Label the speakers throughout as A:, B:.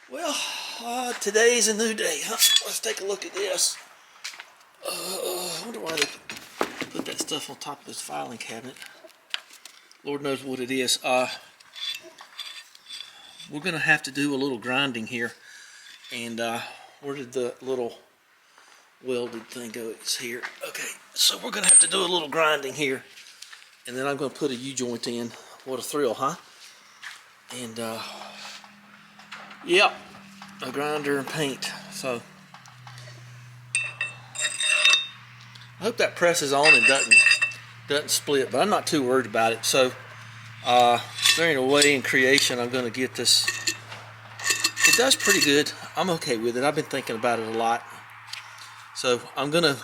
A: Well, today's a new day. Huh? Let's take a look at this. I wonder why they put that stuff on top of this filing cabinet. Lord knows what it is. We're going to have to do a little grinding here. And where did the little welded thing go? It's here. Okay, so we're going to have to do a little grinding here. And then I'm going to put a U-joint in. What a thrill, huh? And yep, a grinder and paint. So I hope that presses on and doesn't split, but I'm not too worried about it. So during a way in creation, I'm going to get this. It does pretty good. I'm okay with it. I've been thinking about it a lot. So I'm gonna,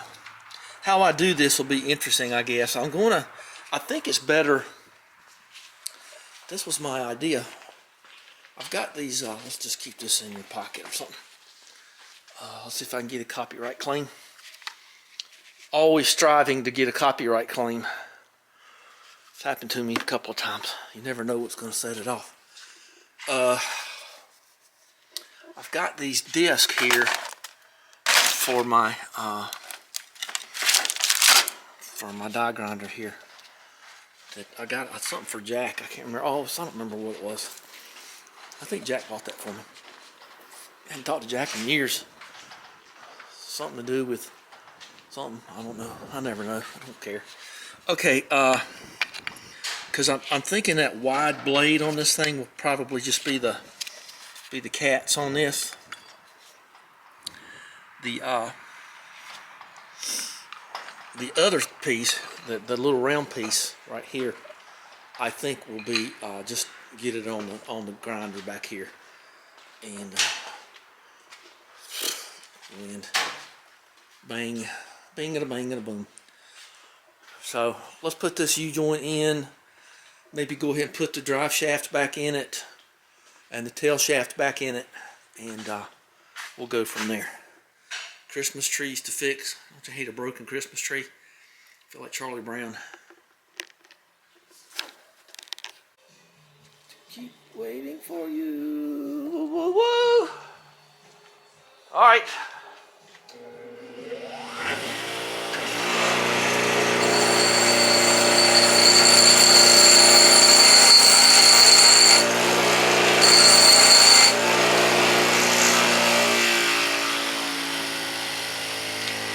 A: how I do this will be interesting, I guess. I think it's better. This was my idea. I've got these, let's just keep this in your pocket or something. Let's see if I can get a copyright claim. Always striving to get a copyright claim. It's happened to me a couple of times. You never know what's going to set it off. I've got these discs here for my die grinder here. That I got something for Jack. I can't remember. Oh, I don't remember what it was. I think Jack bought that for me. I haven't talked to Jack in years. Something to do with something. I don't know. I never know. I don't care. Okay, because I'm thinking that wide blade on this thing will probably just be the cats on this. The other piece, the little round piece right here, I think will be just get it on the grinder back here, and bang, bang and a bang and a boom. So let's put this U-joint in. Maybe go ahead and put the drive shaft back in it and the tail shaft back in it, and we'll go from there. Christmas trees to fix. Don't you hate a broken Christmas tree? I feel like Charlie Brown. Keep waiting for you. Woo, woo, woo. All right.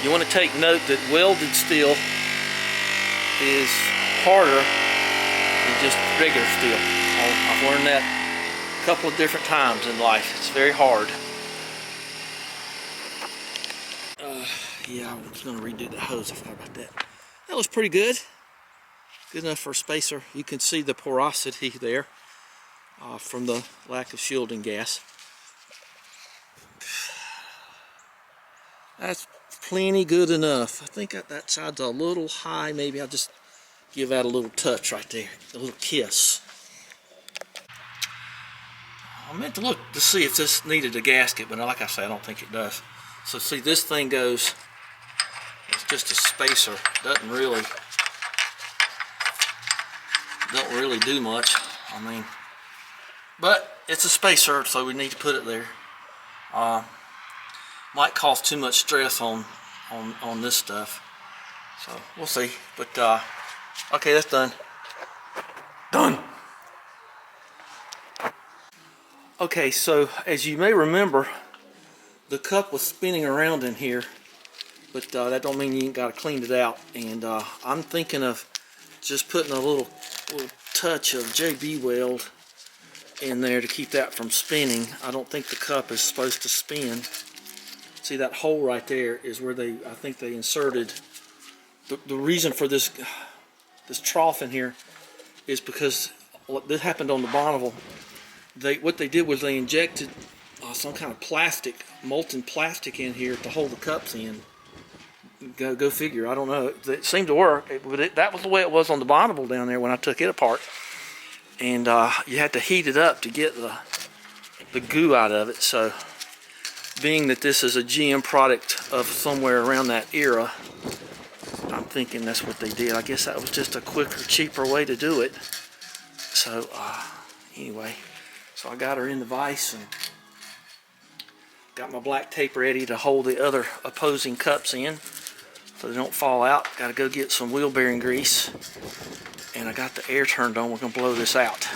A: You want to take note that welded steel is harder than just regular steel. I've learned that a couple of different times in life. It's very hard. Yeah, I'm just going to redo the hose. I forgot about that. That was pretty good. Good enough for a spacer. You can see the porosity there from the lack of shielding gas. That's plenty good enough. I think that side's a little high. Maybe I'll just give that a little touch right there, a little kiss. I meant to look to see if this needed a gasket, but like I say, I don't think it does. So see, this thing goes, it's just a spacer. Don't really do much. I mean, but it's a spacer, so we need to put it there. Might cause too much stress on this stuff, so we'll see. But okay, that's done. Done. Okay, so as you may remember, the cup was spinning around in here, but that don't mean you ain't got to clean it out. And I'm thinking of just putting a little touch of JB weld in there to keep that from spinning. I don't think the cup is supposed to spin. See, that hole right there is where I think they inserted the reason for this trough in here is because this happened on the Bonneville. What they did was they injected some kind of plastic, molten plastic in here to hold the cups in. Go figure. I don't know. It seemed to work. That was the way it was on the Bonneville down there when I took it apart. And you had to heat it up to get the goo out of it. So, being that this is a GM product of somewhere around that era, I'm thinking that's what they did. I guess that was just a quicker, cheaper way to do it. So, anyway, so I got her in the vise, and Got my black tape ready to hold the other opposing cups in so they don't fall out. Got to go get some wheel bearing grease. And I got the air turned on. We're going to blow this out.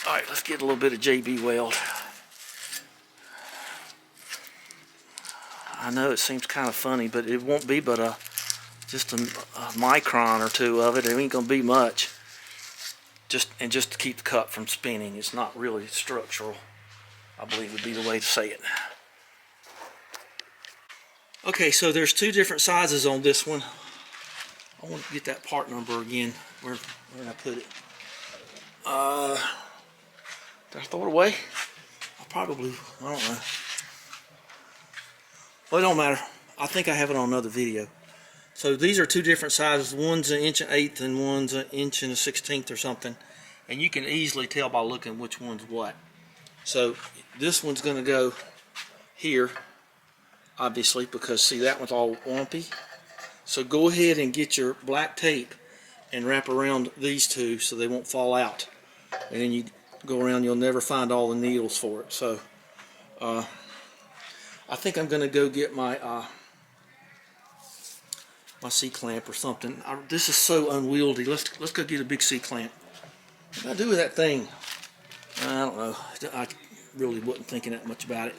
A: Alright, let's get a little bit of JB Weld. I know it seems kind of funny, but it won't be but just a micron or two of it. It ain't going to be much. Just to keep the cup from spinning. It's not really structural, I believe would be the way to say it. Okay, so there's two different sizes on this one. I want to get that part number again. Where did I put it? Did I throw it away? I don't know. Well, it don't matter. I think I have it on another video. So these are two different sizes. One's 1/8" and one's 1/16" or something. And you can easily tell by looking which one's what. So this one's going to go here, obviously, because see that one's all lumpy. So go ahead and get your black tape and wrap around these two so they won't fall out. And then you go around, you'll never find all the needles for it. So I think I'm going to go get my my C-clamp or something. This is so unwieldy. Let's go get a big C-clamp. What do I do with that thing? I don't know. I really wasn't thinking that much about it.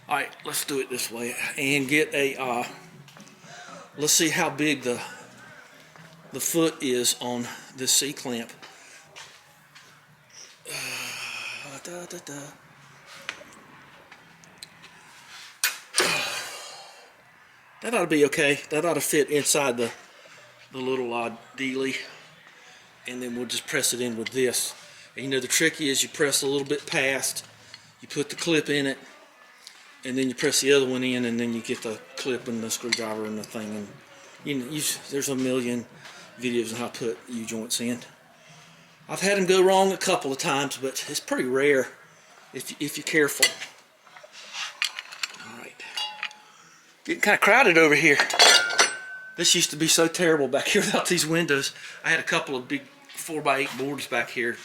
A: Alright, let's do it this way and get a let's see how big the foot is on this C-clamp. That ought to be okay. That ought to fit inside the little dealie, and then we'll just press it in with this. And you know the trick is you press a little bit past, you put the clip in it, and then you press the other one in, and then you get the clip and the screwdriver and the thing. And you know, there's a million videos on how to put U-joints in. I've had them go wrong a couple of times, but it's pretty rare if you're careful. Alright. Getting kind of crowded over here. This used to be so terrible back here without these windows. I had a couple of big 4x8 boards back here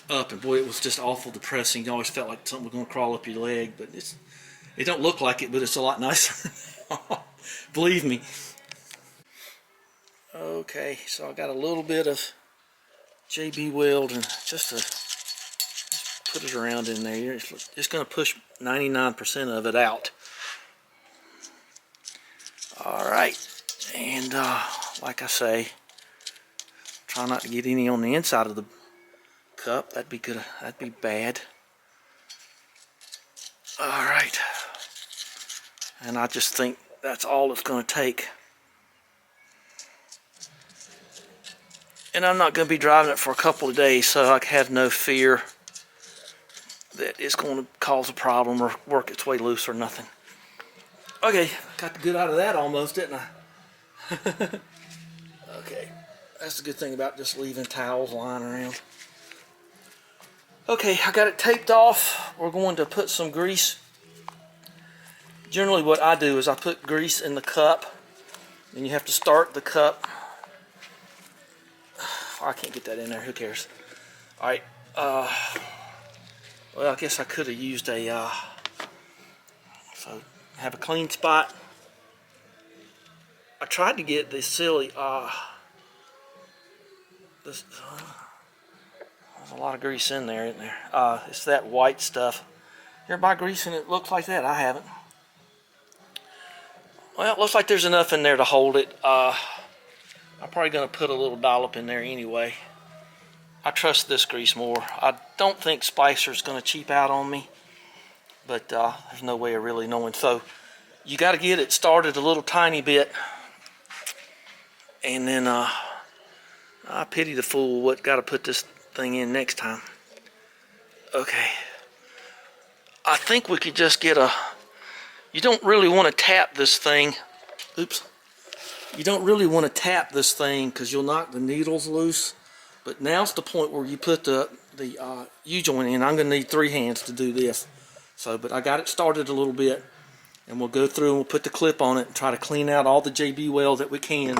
A: up, and boy, it was just awful depressing. You always felt like something was going to crawl up your leg, but it don't look like it, but it's a lot nicer. Believe me. Okay, so I got a little bit of JB Weld, and just put it around in there. It's going to push 99% of it out. Alright, and like I say, try not to get any on the inside of the cup. That'd be good. That'd be bad. Alright, and I just think that's all it's going to take. And I'm not going to be driving it for a couple of days, so I have no fear that it's going to cause a problem or work its way loose or nothing. Okay, got the good out of that almost, didn't I? Okay, that's the good thing about just leaving towels lying around. Okay, I got it taped off. We're going to put some grease. Generally what I do is I put grease in the cup, and you have to start the cup. I can't get that in there, who cares? Alright, well, I guess I could have used so have a clean spot. I tried to get this silly, there's a lot of grease in there, isn't there? It's that white stuff. You ever buy grease and it looks like that? I haven't. Well, it looks like there's enough in there to hold it. I'm probably going to put a little dollop in there anyway. I trust this grease more. I don't think Spicer's going to cheap out on me, but there's no way of really knowing. So you got to get it started a little tiny bit, and then I pity the fool what got to put this thing in next time. Okay, I think we could just get you don't really want to tap this thing. Oops. You don't really want to tap this thing because you'll knock the needles loose. But now's the point where you put the U-joint in. I'm going to need 3 hands to do this. But I got it started a little bit. And we'll go through and we'll put the clip on it and try to clean out all the JB Weld that we can.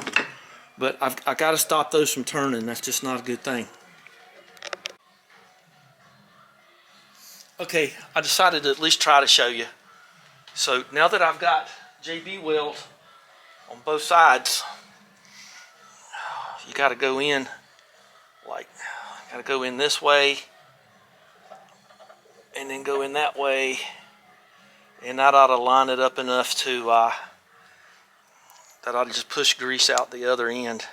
A: But I got to stop those from turning. That's just not a good thing. Okay, I decided to at least try to show you. So now that I've got JB weld on both sides, you got to go in this way and then go in that way, and that ought to line it up enough to that ought to just push grease out the other end,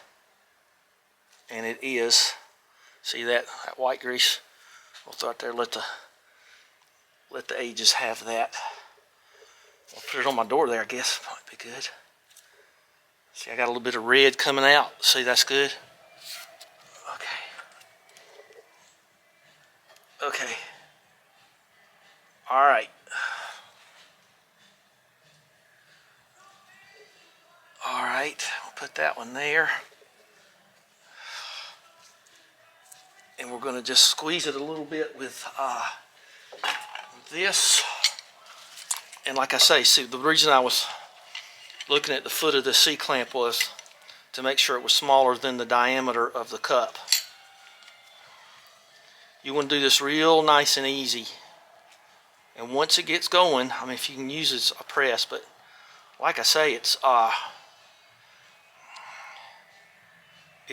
A: and it is. See that white grease? We'll throw it there. Let the edges have that. I'll put it on my door there, I guess. Might be good. See, I got a little bit of red coming out. See, that's good. Okay. All right. All right. We'll put that one there. And we're going to just squeeze it a little bit with this. And like I say, see, the reason I was looking at the foot of the C-clamp was to make sure it was smaller than the diameter of the cup. You want to do this real nice and easy. And once it gets going, I mean, if you can use it as a press, but like I say, it's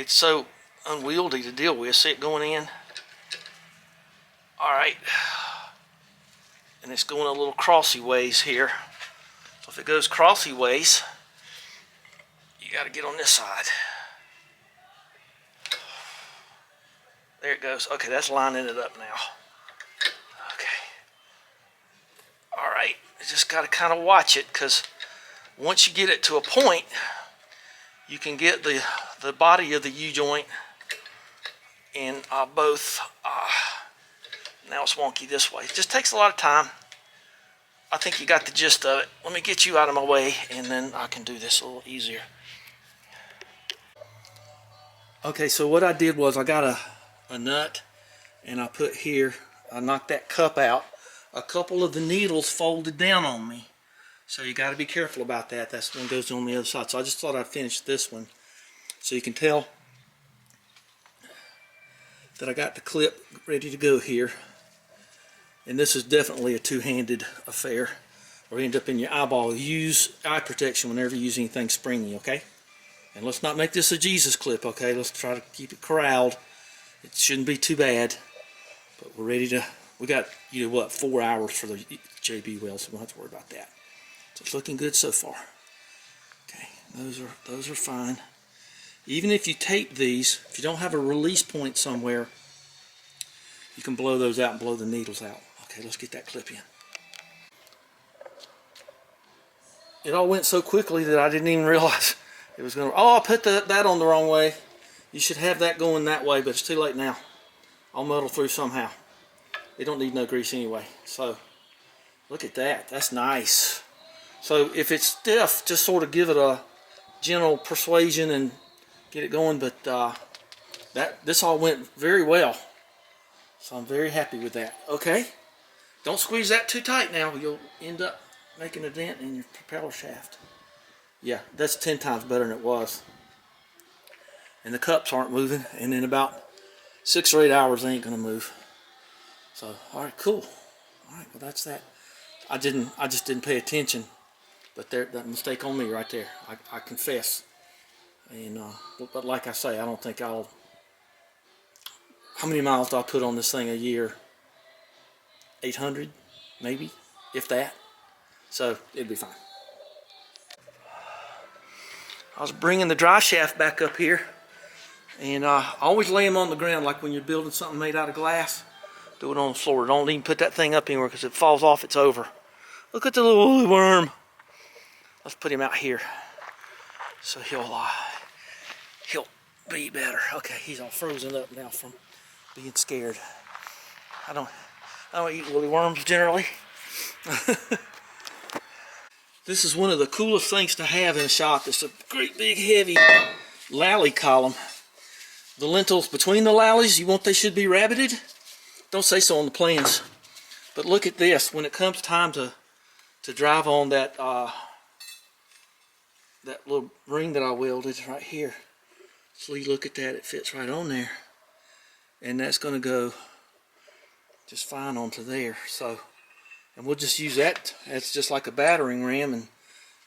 A: so unwieldy to deal with. See it going in? All right. And it's going a little crossy ways here. So if it goes crossy ways, you got to get on this side. There it goes. Okay, that's lining it up now. Okay. All right. You just got to kind of watch it, because once you get it to a point, you can get the body of the U-joint in both. Now it's wonky this way. It just takes a lot of time. I think you got the gist of it. Let me get you out of my way, and then I can do this a little easier. Okay, so what I did was I got a nut, and I put here, I knocked that cup out. A couple of the needles folded down on me, so you got to be careful about that. That's the one goes on the other side. So I just thought I'd finish this one so you can tell that I got the clip ready to go here. And this is definitely a two-handed affair, or end up in your eyeball. Use eye protection whenever you use anything springy, okay? And let's not make this a Jesus clip, okay? Let's try to keep it corralled. It shouldn't be too bad, but we're ready to. We got, 4 hours for the JB weld, so we don't have to worry about that. So it's looking good so far. Okay, those are fine. Even if you tape these, if you don't have a release point somewhere, you can blow those out and blow the needles out. Okay, let's get that clip in. It all went so quickly that I didn't even realize it was going to. Oh, I put that on the wrong way. You should have that going that way, but it's too late now. I'll muddle through somehow. It don't need no grease anyway. So, look at that. That's nice. So, if it's stiff, just sort of give it a gentle persuasion and get it going. But this all went very well. So, I'm very happy with that. Okay. Don't squeeze that too tight now. You'll end up making a dent in your propeller shaft. Yeah, that's 10 times better than it was. And the cups aren't moving, and in about 6 or 8 hours they ain't gonna move. So, all right, cool. All right, well that's that. I just didn't pay attention, but that mistake on me right there. I confess. And but like I say, I don't think I'll. How many miles do I put on this thing a year? 800, maybe, if that. So it'd be fine. I was bringing the dry shaft back up here, and I always lay them on the ground, like when you're building something made out of glass. Do it on the floor. Don't even put that thing up anywhere, because if it falls off, it's over. Look at the little worm. Let's put him out here, so he'll be better. Okay, he's all frozen up now from being scared. I don't eat woolly worms generally. This is one of the coolest things to have in a shop. It's a great big heavy lally column. The lintels between the lallies, they should be rabbited? Don't say so on the plans. But look at this. When it comes time to drive on that little ring that I welded right here. So you look at that, it fits right on there. And that's going to go just fine onto there. So, and we'll just use that as just like a battering ram, and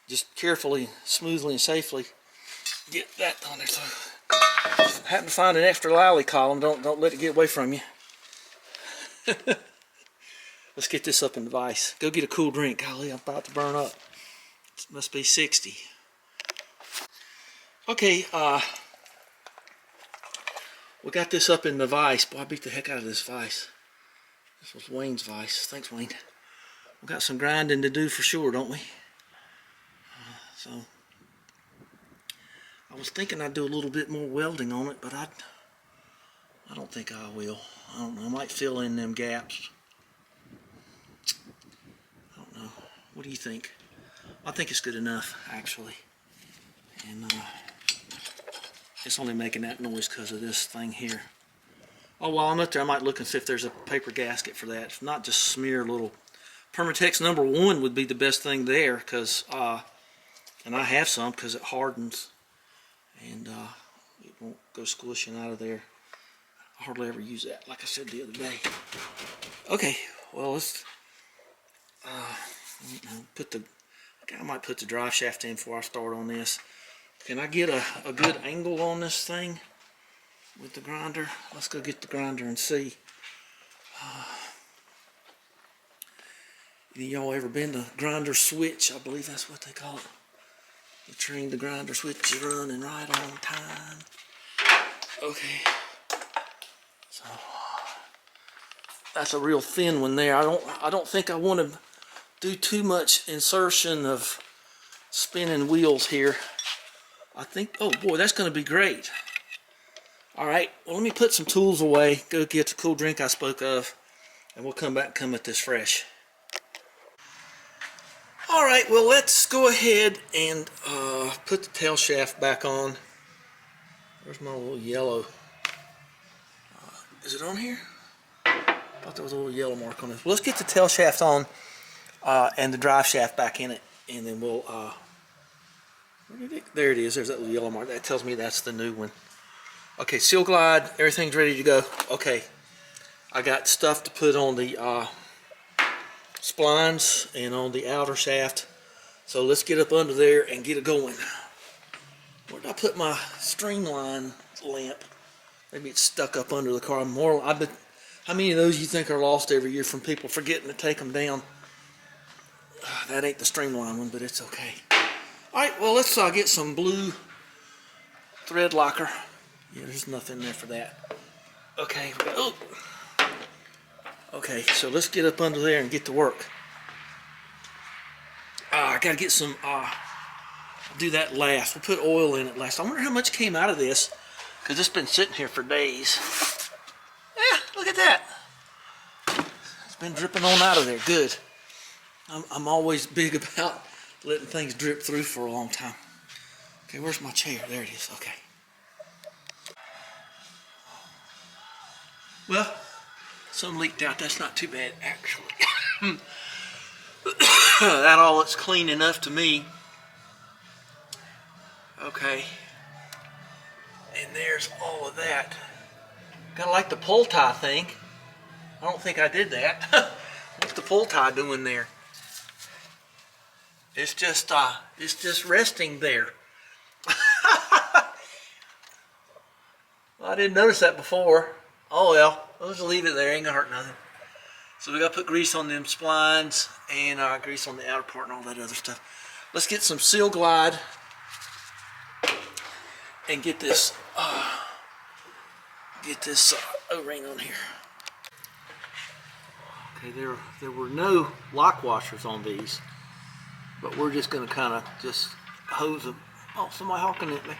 A: just carefully, smoothly, and safely get that on there. So, if you happen to find an extra lally column, don't let it get away from you. Let's get this up in the vise. Go get a cool drink. Golly, I'm about to burn up. It must be 60. Okay, we got this up in the vise. Boy, I beat the heck out of this vise. This was Wayne's vise. Thanks, Wayne. We got some grinding to do for sure, don't we? So, I was thinking I'd do a little bit more welding on it, but I don't think I will. I don't know. I might fill in them gaps. I don't know. What do you think? I think it's good enough, actually. And it's only making that noise because of this thing here. Oh, while I'm up there, I might look and see if there's a paper gasket for that. If not, just smear a little. Permatex #1 would be the best thing there, because, and I have some because it hardens and it won't go squishing out of there. I hardly ever use that, like I said the other day. Okay, well, let's put the. I might put the drive shaft in before I start on this. Can I get a good angle on this thing with the grinder? Let's go get the grinder and see. Y'all ever been to grinder switch? I believe that's what they call it. You train the grinder switch running right on time. Okay. So that's a real thin one there. I don't think I want to do too much insertion of spinning wheels here. I think, oh boy, that's going to be great. All right, well, let me put some tools away, go get the cool drink I spoke of, and we'll come back and come at this fresh. All right, well, let's go ahead and put the tail shaft back on. Where's my little yellow? Is it on here? I thought there was a little yellow mark on it. Well, let's get the tail shaft on and the drive shaft back in it, and then we'll there it is. There's that little yellow mark. That tells me that's the new one. Okay, seal glide. Everything's ready to go. Okay, I got stuff to put on the splines and on the outer shaft. So let's get up under there and get it going. Where did I put my streamline lamp? Maybe it's stuck up under the car. How many of those you think are lost every year from people forgetting to take them down? That ain't the streamline one, but it's okay. Alright, well, let's get some blue thread locker. Yeah, there's nothing there for that. Okay, okay, so let's get up under there and get to work. I gotta get some, I'll do that last. We'll put oil in it last. I wonder how much came out of this, because it's been sitting here for days. Yeah, look at that. It's been dripping on out of there. Good. I'm always big about letting things drip through for a long time. Okay, where's my chair? There it is. Okay. Well, some leaked out. That's not too bad, actually. That all looks clean enough to me. Okay. And there's all of that. Kind of like the pull tie thing. I don't think I did that. What's the pull tie doing there? It's just resting there. Well, I didn't notice that before. Oh well, we'll just leave it there. Ain't gonna hurt nothing. So we gotta put grease on them splines and grease on the outer part and all that other stuff. Let's get some seal glide and get this O-ring on here. Okay, there were no lock washers on these, but we're just gonna kind of just hose them. Oh, somebody honking at me.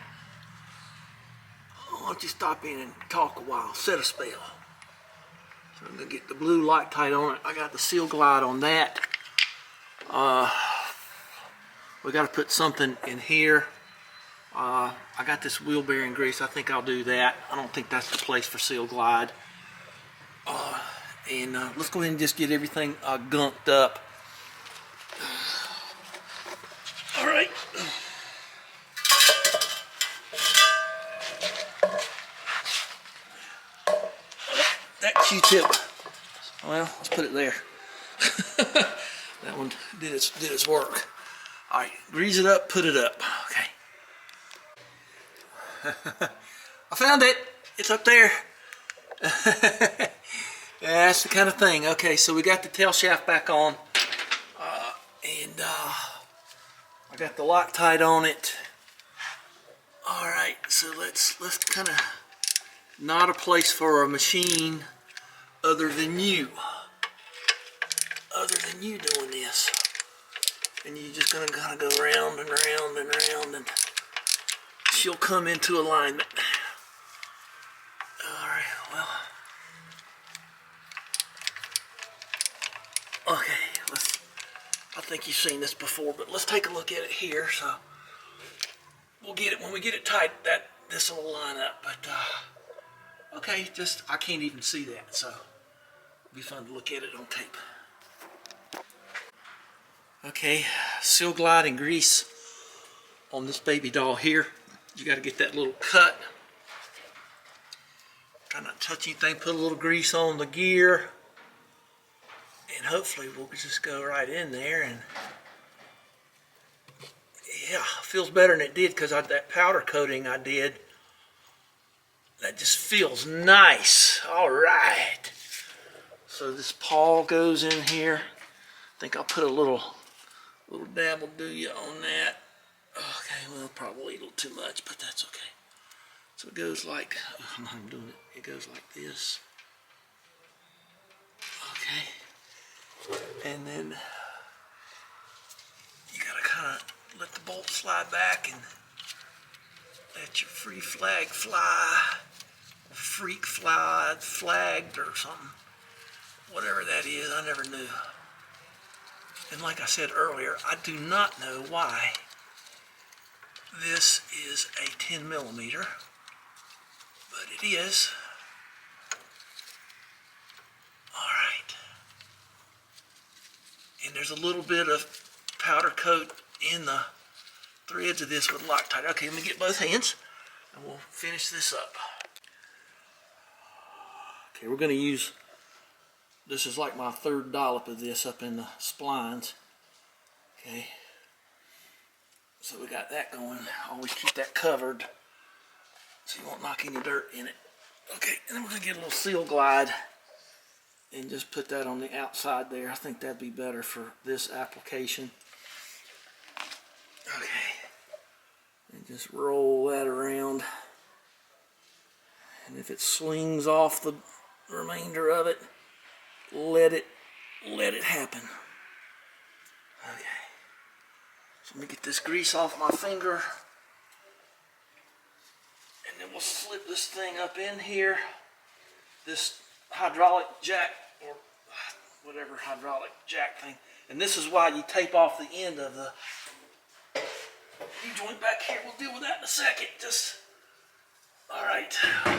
A: Why don't you stop in and talk a while, set a spell. So I'm gonna get the blue Loctite on it. I got the seal glide on that. We got to put something in here. I got this wheel bearing grease. I think I'll do that. I don't think that's the place for seal glide. And let's go ahead and just get everything gunked up. All right. That Q-tip. Well, let's put it there. That one did its work. All right, grease it up, put it up. Okay. I found it. It's up there. Yeah, that's the kind of thing. Okay, so we got the tail shaft back on, and I got the Loctite on it. All right, so let's kind of not a place for a machine other than you doing this, and you're just gonna kind of go round and round and round, and she'll come into alignment. All right, well. Okay, I think you've seen this before, but let's take a look at it here. So we'll get it when we get it tight. This will line up. But okay, I can't even see that, so it'll be fun to look at it on tape. Okay, seal glide and grease on this baby doll here. You got to get that little cut. Try not to touch anything. Put a little grease on the gear. And hopefully we'll just go right in there, and yeah, feels better than it did because that powder coating I did, that just feels nice. All right, so this pawl goes in here. I think I'll put a little dab will do you on that. Okay, well, probably a little too much, but that's okay. So it goes like, I'm not even doing it. It goes like this. Okay. And then you gotta kind of let the bolt slide back and let your free flag fly, or freak fly, flagged or something, whatever that is. I never knew. And like I said earlier, I do not know why this is a 10 millimeter, but it is. And there's a little bit of powder coat in the threads of this with Loctite. Okay, let me get both hands and we'll finish this up. Okay, we're going to use, this is like my third dollop of this up in the splines. Okay, so we got that going. Always keep that covered so you won't knock any dirt in it. Okay, and then we're going to get a little seal glide and just put that on the outside there. I think that'd be better for this application. Okay, and just roll that around, and if it swings off the remainder of it, let it happen. Okay, so let me get this grease off my finger, and then we'll slip this thing up in here. This hydraulic jack, or whatever hydraulic jack thing, and this is why you tape off the end of the joint back here. We'll deal with that in a second. Just all right. We're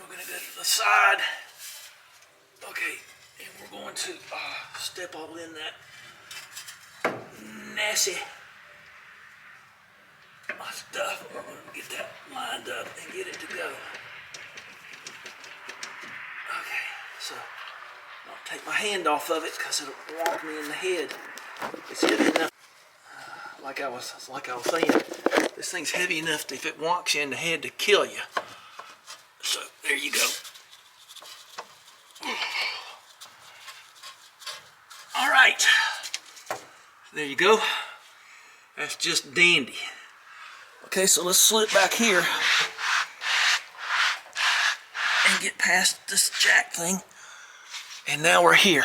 A: gonna go to the side. Okay, and we're going to step all in that nasty stuff. We're going to get that lined up and get it to go. Okay, so I'll take my hand off of it because it'll wonk me in the head. It's heavy enough. Like I was saying, this thing's heavy enough that if it wonks you in the head to kill you. So there you go. All right, there you go. That's just dandy. Okay, so let's slip back here and get past this jack thing. And now we're here.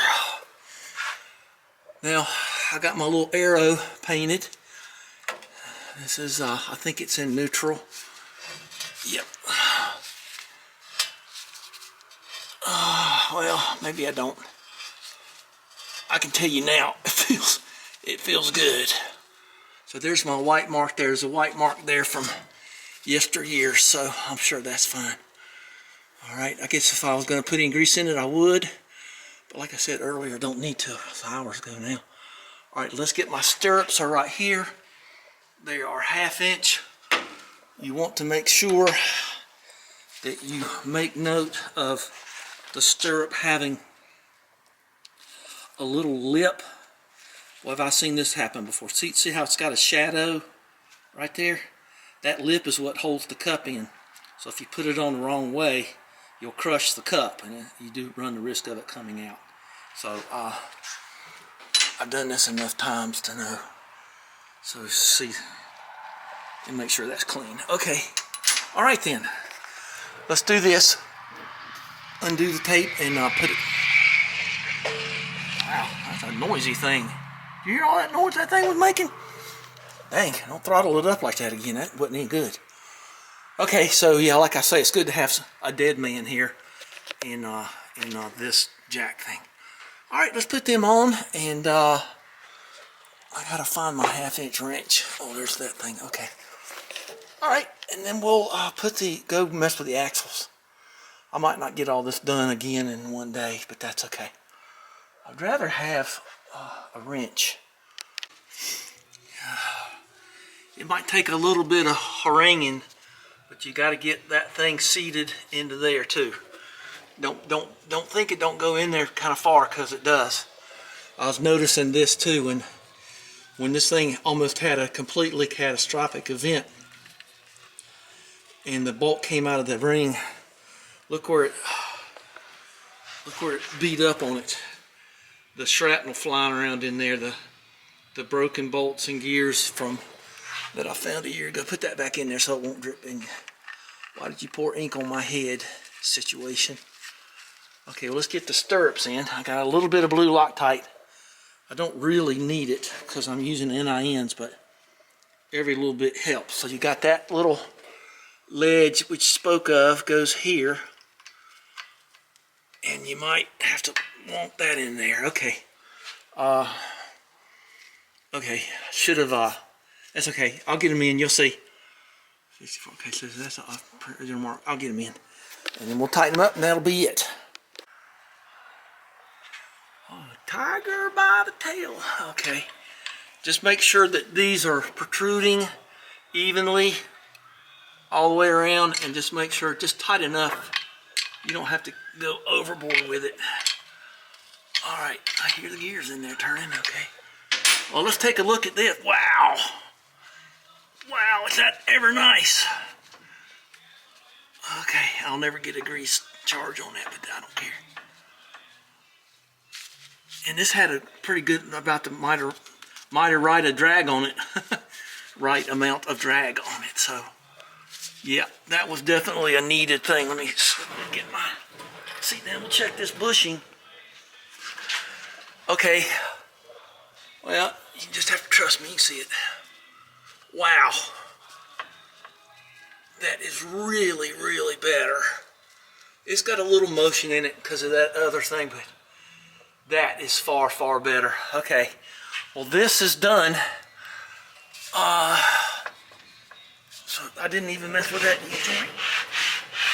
A: Now, I got my little arrow painted. This is, I think it's in neutral. Yep. Well, maybe I don't. I can tell you now, it feels good. So there's my white mark. There's a white mark there from yesteryear, so I'm sure that's fine. All right, I guess if I was going to put any grease in it, I would. But like I said earlier, I don't need to. It's hours ago now. All right, let's get my stirrups are right here. They are 1/2 inch. You want to make sure that you make note of the stirrup having a little lip. Well, have I seen this happen before? See how it's got a shadow right there? That lip is what holds the cup in. So if you put it on the wrong way, you'll crush the cup, and you do run the risk of it coming out. So I've done this enough times to know. So see, and make sure that's clean. Okay, all right then. Let's do this. Undo the tape and put it. Wow, that's a noisy thing. You hear all that noise that thing was making? Dang, don't throttle it up like that again. That wasn't any good. Okay, so yeah, like I say, it's good to have a dead man here in this jack thing. All right, let's put them on, and I gotta find my 1/2-inch wrench. Oh, there's that thing. Okay. All right, and then we'll go mess with the axles. I might not get all this done again in one day, but that's okay. I'd rather have a wrench. It might take a little bit of haranguing, but you got to get that thing seated into there too. Don't think it don't go in there kind of far, because it does. I was noticing this too when this thing almost had a completely catastrophic event, and the bolt came out of the ring. Look where it beat up on it. The shrapnel flying around in there, the broken bolts and gears from that I found a year ago. Put that back in there so it won't drip in. Why did you pour ink on my head situation? Okay, well, let's get the stirrups in. I got a little bit of blue Loctite. I don't really need it because I'm using NINs, but every little bit helps. So you got that little ledge which spoke of goes here, and you might have to want that in there. Okay. Okay, should have, that's okay. I'll get them in, you'll see. 64, okay, so that's a original mark. I'll get them in. And then we'll tighten them up, and that'll be it. Oh, tiger by the tail. Okay. Just make sure that these are protruding evenly all the way around, and just make sure, just tight enough. You don't have to go overboard with it. All right, I hear the gears in there turning. Okay. Well, let's take a look at this. Wow. Wow, is that ever nice? Okay, I'll never get a grease charge on that, but I don't care. And this had a pretty good, about the mighty right of drag on it. Right amount of drag on it. So, yeah, that was definitely a needed thing. Let me get my seat down. We'll check this bushing. Okay. Well, you just have to trust me. You can see it. Wow. That is really, really better. It's got a little motion in it because of that other thing, but that is far, far better. Okay. Well, this is done. So I didn't even mess with that joint.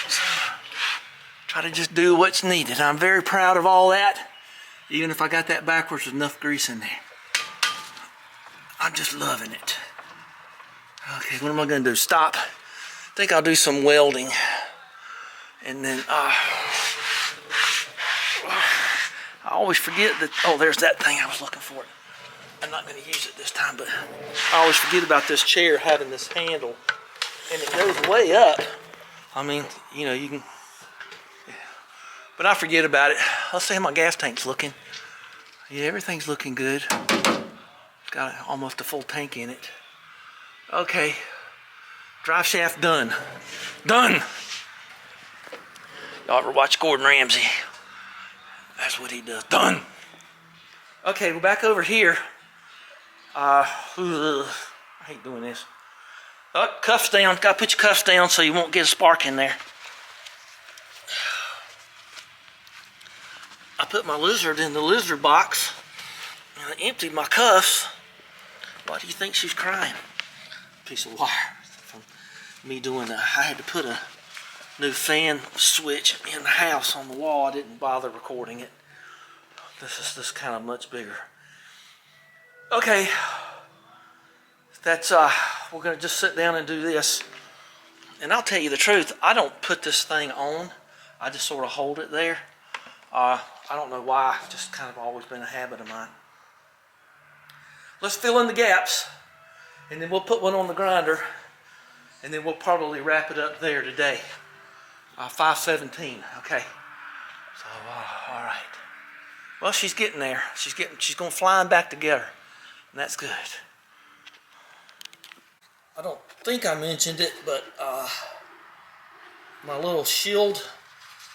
A: So try to just do what's needed. I'm very proud of all that. Even if I got that backwards with enough grease in there. I'm just loving it. Okay, what am I going to do? Stop. I think I'll do some welding. And then, I always forget that, oh, there's that thing I was looking for. I'm not going to use it this time, but I always forget about this chair having this handle. And it goes way up. I mean, you know, you can, yeah. But I forget about it. Let's see how my gas tank's looking. Yeah, everything's looking good. It's got almost a full tank in it. Okay. Drive shaft done. Done! Y'all ever watch Gordon Ramsay? That's what he does. Done! Okay, we're back over here. I hate doing this. Oh, cuffs down. Gotta put your cuffs down so you won't get a spark in there. I put my lizard in the lizard box and I emptied my cuffs. Why do you think she's crying? Piece of wire from me doing I had to put a new fan switch in the house on the wall. I didn't bother recording it. This is this kind of much bigger. Okay, that's we're gonna just sit down and do this, And I'll tell you the truth, I don't put this thing on. I just sort of hold it there. I don't know why, it's just kind of always been a habit of mine. Let's fill in the gaps, and then we'll put one on the grinder, and then we'll probably wrap it up there today. 517, okay. So, all right. Well, she's getting there. She's going flying back together, and that's good. I don't think I mentioned it, but my little shield,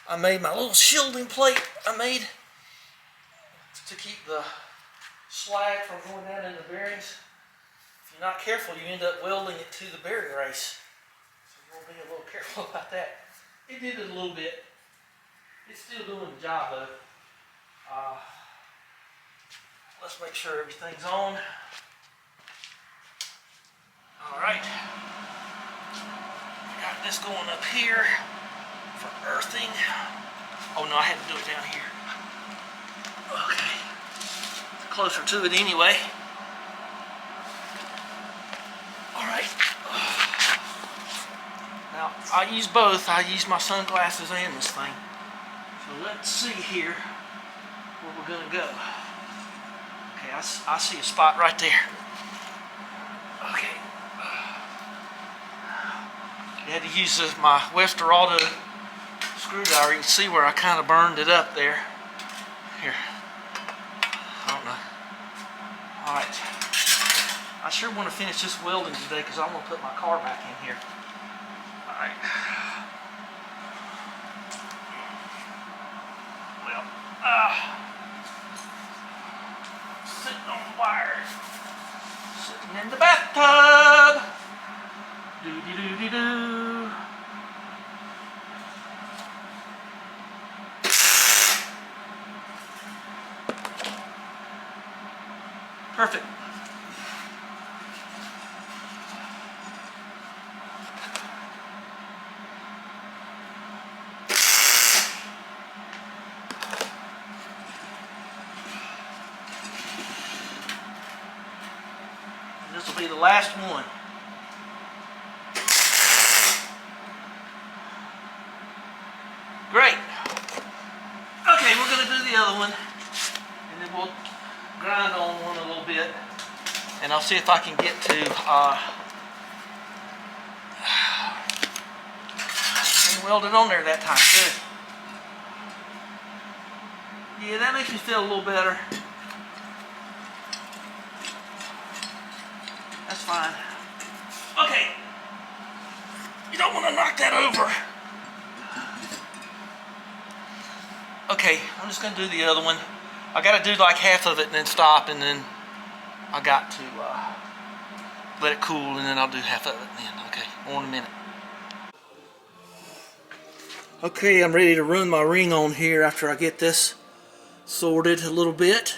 A: I made my little shielding plate I made to keep the slag from going down in the bearings. If you're not careful, you end up welding it to the bearing race. So you want to be a little careful about that. It did it a little bit. It's still doing the job though. Let's make sure everything's on. Alright. Got this going up here for earthing. Oh no, I had to do it down here. Okay. Closer to it anyway. Alright. Now, I use both. I use my sunglasses and this thing. So let's see here where we're going to go. Okay, I see a spot right there. Okay. I had to use my Westeraldo screwdriver. You can see where I kind of burned it up there. Here. I don't know. Alright. I sure want to finish this welding today because I want to put my car back in here. Alright. Well, sitting on the wire. Sitting in the bathtub. Do-de-do-de-do. Perfect. And this will be the last one. Great. Okay, we're going to do the other one, and then we'll grind on one a little bit, and I'll see if I can get to and weld it on there that time. Good. Yeah, that makes me feel a little better. That's fine. Okay. You don't want to knock that over. Okay, I'm just going to do the other one. I got to do like half of it and then stop, and then I got to let it cool, and then I'll do half of it then. Okay, more in a minute. Okay, I'm ready to run my ring on here after I get this sorted a little bit.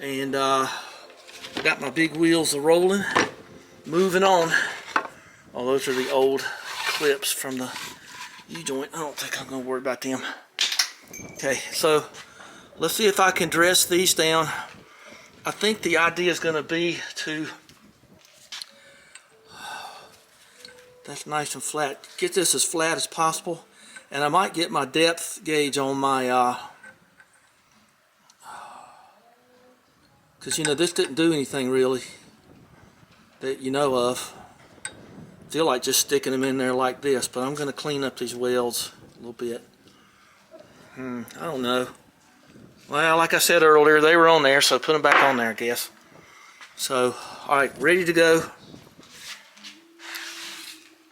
A: And got my big wheels rolling. Moving on. Oh, those are the old clips from the U-joint. I don't think I'm going to worry about them. Okay, so let's see if I can dress these down. I think the idea is going to be to, that's nice and flat, get this as flat as possible. And I might get my depth gauge on my, because you know, this didn't do anything really that you know of. I feel like just sticking them in there like this, but I'm going to clean up these welds a little bit. I don't know. Well, like I said earlier, they were on there, so put them back on there, I guess. So, alright, ready to go.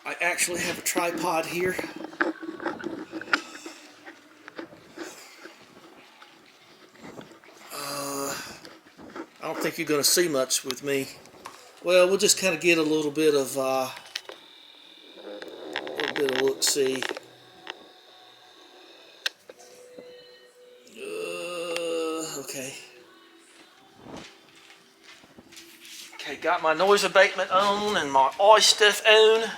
A: I actually have a tripod here. I don't think you're going to see much with me. Well, we'll just kind of get a little bit of look-see. Okay. Okay, got my noise abatement on and my eye stuff on. And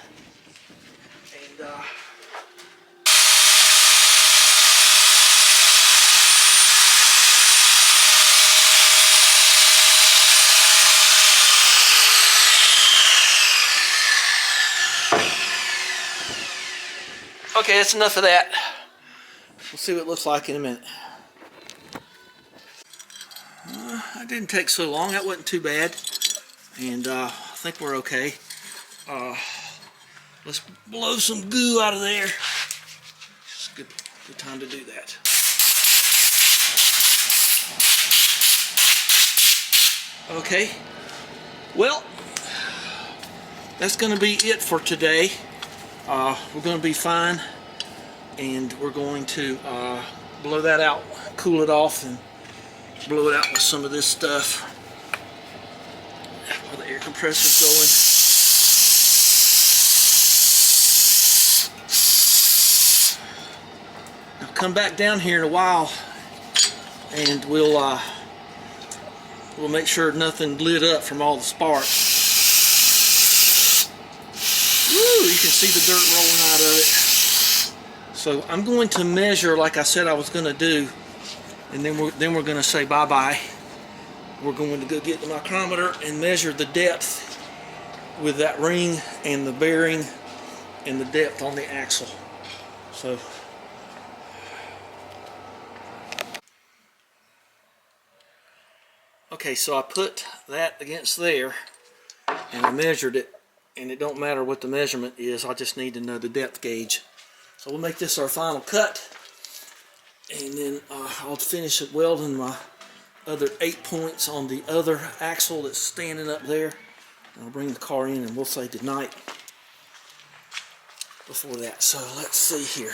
A: Okay, that's enough of that. We'll see what it looks like in a minute. That didn't take so long. That wasn't too bad. And I think we're okay. Let's blow some goo out of there. It's a good time to do that. Okay. Well, that's going to be it for today. We're going to be fine. And we're going to blow that out, cool it off, and blow it out with some of this stuff while the air compressor's going. Now come back down here in a while, and we'll make sure nothing lit up from all the sparks. Woo! You can see the dirt rolling out of it. So I'm going to measure like I said I was going to do, and then we're going to say bye-bye. We're going to go get the micrometer and measure the depth with that ring and the bearing and the depth on the axle. So okay, so I put that against there and I measured it, and it don't matter what the measurement is, I just need to know the depth gauge. So we'll make this our final cut, and then I'll finish it welding my other 8 points on the other axle that's standing up there. And I'll bring the car in and we'll say goodnight before that. So let's see here.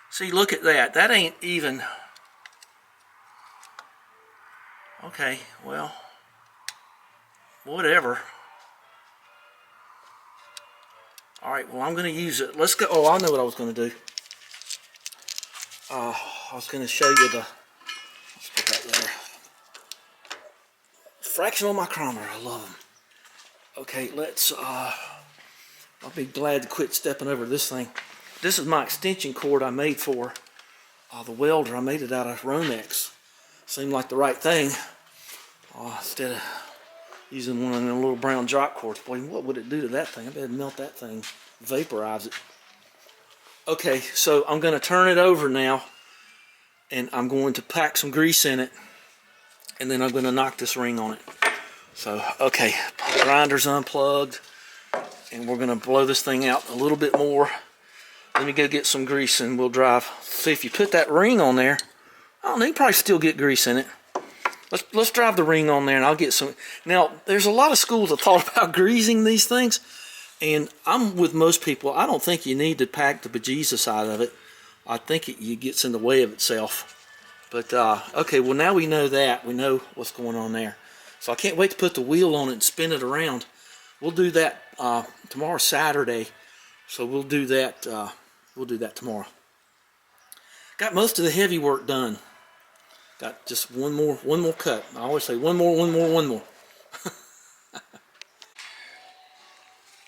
A: See, look at that. That ain't even. Okay, well, whatever. Alright, well, I'm going to use it. Let's go. Oh, I know what I was going to do. I was going to show you the. Let's put that there. Fractional micrometer. I love them. Okay, let's. I'll be glad to quit stepping over this thing. This is my extension cord I made for the welder. I made it out of Romex. Seemed like the right thing. Instead of using one of them little brown jock cords. Boy, what would it do to that thing? I better melt that thing, vaporize it. Okay, so I'm going to turn it over now, and I'm going to pack some grease in it, and then I'm going to knock this ring on it. So, okay, grinder's unplugged, and we're going to blow this thing out a little bit more. Let me go get some grease, and we'll drive. See, if you put that ring on there, I don't know, you probably still get grease in it. Let's drive the ring on there, and I'll get some. Now, there's a lot of schools that thought about greasing these things, and I'm with most people. I don't think you need to pack the bejesus out of it. I think it gets in the way of itself. But, okay, well, now we know that. We know what's going on there. So I can't wait to put the wheel on it and spin it around. We'll do that tomorrow, Saturday. So we'll do that tomorrow. Got most of the heavy work done. Got just one more cut. I always say one more.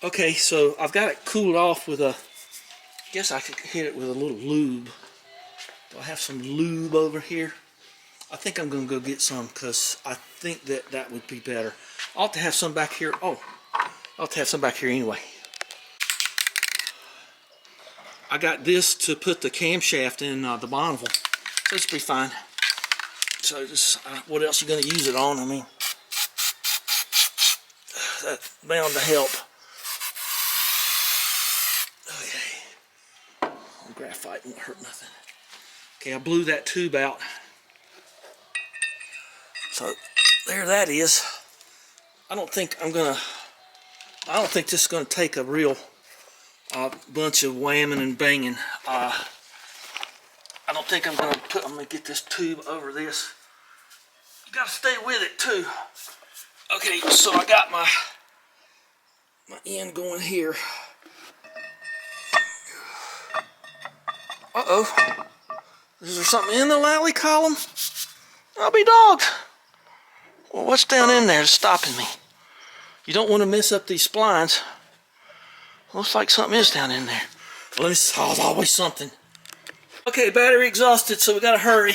A: Okay, so I've got it cooled off with a, I guess I could hit it with a little lube. Do I have some lube over here? I think I'm going to go get some, because I think that would be better. I ought to have some back here. Oh, I ought to have some back here anyway. I got this to put the camshaft in the Bonneville, so this will be fine. So this, what else are you going to use it on? I mean, that's bound to help. Okay, graphite won't hurt nothing. Okay, I blew that tube out. So there that is. I don't think this is going to take a real bunch of whamming and banging. I don't think I'm going to get this tube over this. You got to stay with it too. Okay, so I got my end going here. Uh-oh. Is there something in the lally column? I'll be dogged. Well, what's down in there that's stopping me? You don't want to mess up these splines. Looks like something is down in there. Well, let me see. Oh, there's always something. Okay, battery exhausted, so we gotta hurry.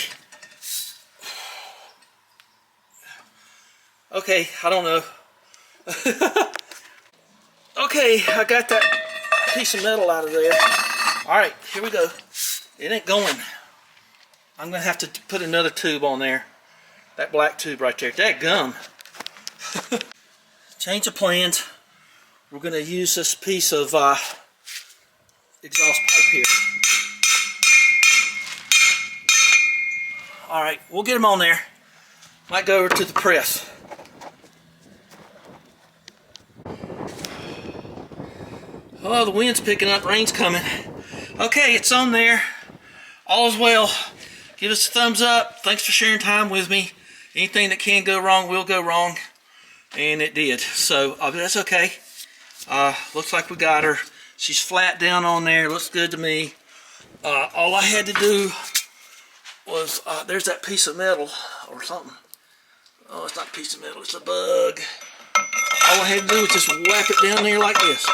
A: Okay, I don't know. Okay, I got that piece of metal out of there. All right, here we go. It ain't going. I'm gonna have to put another tube on there. That black tube right there. That gum. Change of plans. We're gonna use this piece of exhaust pipe here. All right, we'll get them on there. Might go over to the press. Oh, the wind's picking up, rain's coming. Okay, it's on there. All is well. Give us a thumbs up. Thanks for sharing time with me. Anything that can go wrong will go wrong. And it did. So that's okay. Looks like we got her. She's flat down on there. Looks good to me. All I had to do was, there's that piece of metal or something. Oh, it's not a piece of metal. It's a bug. All I had to do was just whap it down there like this.